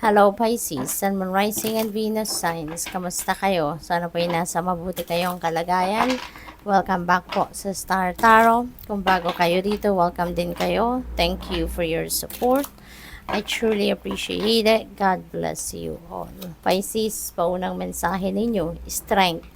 Hello Pisces, Sun, Moon, Rising, and Venus signs. Kamusta kayo? Sana po ay nasa mabuti kayong kalagayan. Welcome back po sa Star Tarot. Kung bago kayo dito, welcome din kayo. Thank you for your support. I truly appreciate it. God bless you all. Pisces, paunang mensahe ninyo, strength.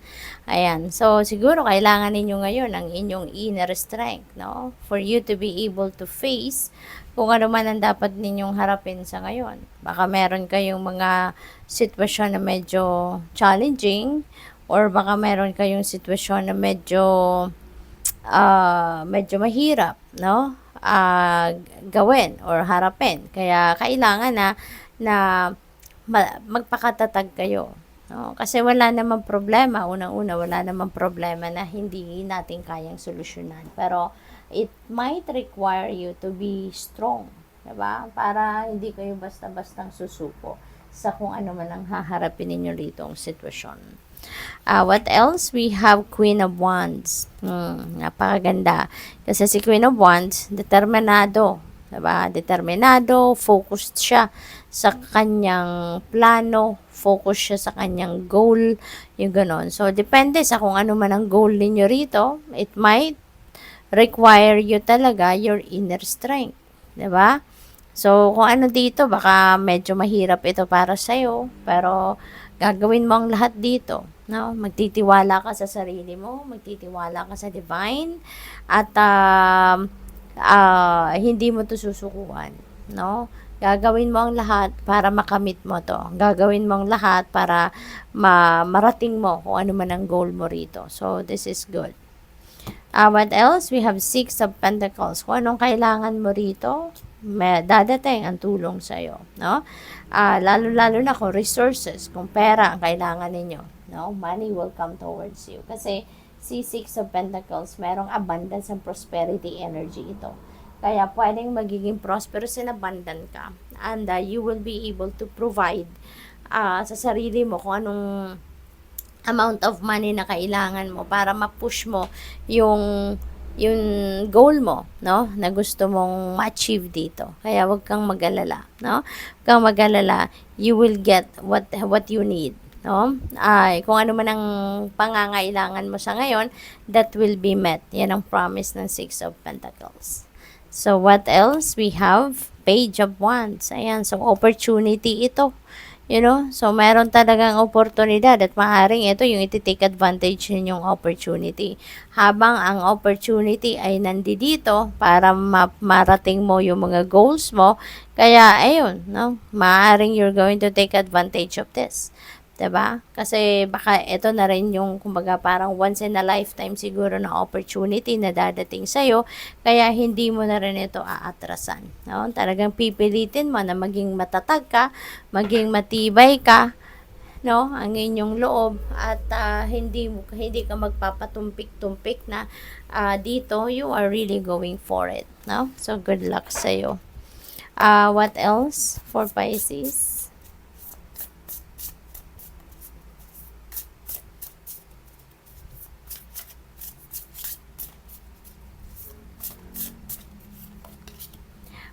Ayan. So, siguro kailangan ninyo ngayon ang inyong inner strength, no? For you to be able to face kung ano man ang dapat ninyong harapin sa ngayon. Baka meron kayong mga sitwasyon na medyo challenging or baka meron kayong sitwasyon na medyo mahirap, no? Gawin or harapin. Kaya kailangan na magpakatatag kayo. No? Kasi wala namang problema. Unang-una, wala namang problema na hindi natin kayang solusyonan. Pero it might require you to be strong. Diba? Para hindi kayo basta-bastang susuko sa kung ano man ang haharapin ninyo rito ang sitwasyon. What else? We have Queen of Wands. Napakaganda. Kasi si Queen of Wands, determinado. Diba? Determinado, focused siya sa kanyang plano, focus siya sa kanyang goal, yung ganon. So, depende sa kung ano man ang goal ninyo rito, it might require you talaga your inner strength. Diba? So, kung ano dito, baka medyo mahirap ito para sa'yo, pero gagawin mo ang lahat dito. No? Magtitiwala ka sa sarili mo, magtitiwala ka sa divine, at hindi mo to susukuan. No? Gagawin mo ang lahat para makamit mo to. Gagawin mo ang lahat para marating mo kung ano man ang goal mo rito. So, this is good. What else? We have 6 of Pentacles. Kung anong kailangan mo rito, dadating ang tulong sa'yo. No? Lalo-lalo na kung resources, kung pera ang kailangan ninyo. No? Money will come towards you. Kasi si 6 of Pentacles, merong abundance and prosperity energy ito. Kaya pwedeng magiging prosperous and abundant ka. And you will be able to provide sa sarili mo kung anong amount of money na kailangan mo para ma-push mo yung goal mo, no? Na gusto mong ma-achieve dito. Kaya wag kang mag-alala, no? Wag kang mag-alala, you will get what you need, no? Kung ano man ang pangangailangan mo sa ngayon, that will be met. Yan ang promise ng 6 of Pentacles. So, what else? We have Page of Wands. Ayan, so opportunity ito. You know, so meron talagang oportunidad at maaaring ito yung iti-take advantage ninyong opportunity. Habang ang opportunity ay nandito para marating mo yung mga goals mo, kaya ayun, no, maaaring you're going to take advantage of this. Diba? Kasi baka ito na rin yung kumbaga parang once in a lifetime siguro na opportunity na dadating sa'yo, kaya hindi mo na rin ito aatrasan. No? Talagang pipilitin mo na maging matatag ka, maging matibay ka, no, ang inyong loob at hindi ka magpapatumpik-tumpik na dito you are really going for it, no? So good luck sa iyo. What else for Pisces?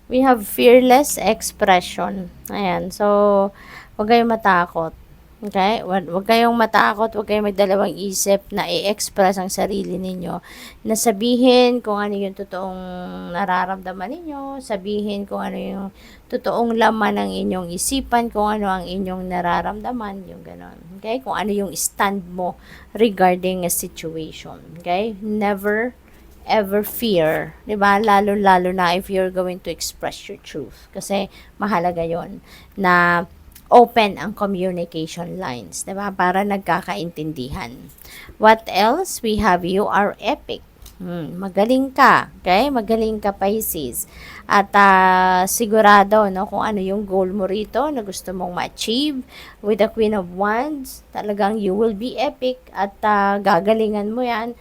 We have fearless expression. Ayan. So, huwag kayong matakot. Okay? Huwag kayong matakot, huwag kayong magdalawang isip na i-express ang sarili ninyo. Na sabihin kung ano yung totoong nararamdaman ninyo, sabihin kung ano yung totoong laman ng inyong isipan, kung ano ang inyong nararamdaman, yung ganon. Okay? Kung ano yung stand mo regarding a situation. Okay? Never ever fear, 'di ba? Lalo na if you're going to express your truth. Kasi mahalaga 'yon na open ang communication lines, 'di ba? Para nagkakaintindihan. What else? We have you are epic. Magaling ka, okay? Magaling ka, Pisces. At sigurado, no, kung ano yung goal mo rito na gusto mong ma-achieve with the Queen of Wands, talagang you will be epic at gagalingan mo 'yan.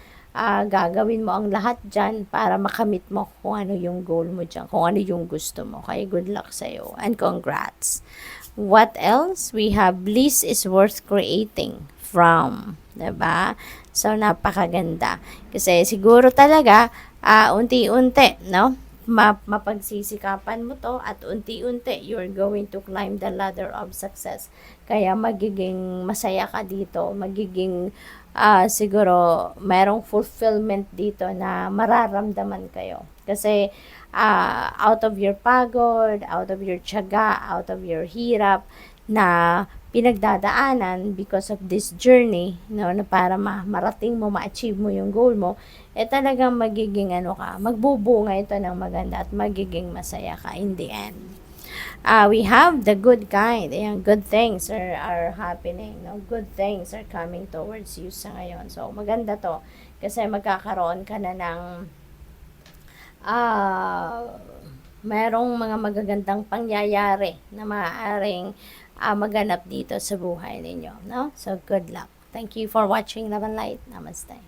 Gagawin mo ang lahat dyan para makamit mo kung ano yung goal mo dyan, kung ano yung gusto mo. Kaya good luck sa'yo and congrats. What else? We have bliss is worth creating from. Diba? So, napakaganda. Kasi siguro talaga, unti-unti, no? mapagsisikapan mo to at unti-unti you're going to climb the ladder of success. Kaya magiging masaya ka dito, magiging siguro merong fulfillment dito na mararamdaman kayo. Kasi out of your pagod, out of your tiyaga, out of your hirap na pinagdadaanan because of this journey, no, na para marating mo, ma-achieve mo yung goal mo, talagang magiging magbubunga ito ng maganda at magiging masaya ka in the end. We have the good kind. Ayan, good things are happening. No? Good things are coming towards you sa ngayon. So, maganda to. Kasi magkakaroon ka na ng merong mga magagandang pangyayari na maaaring maganap dito sa buhay ninyo. No? So, good luck. Thank you for watching Love and Light. Namaste.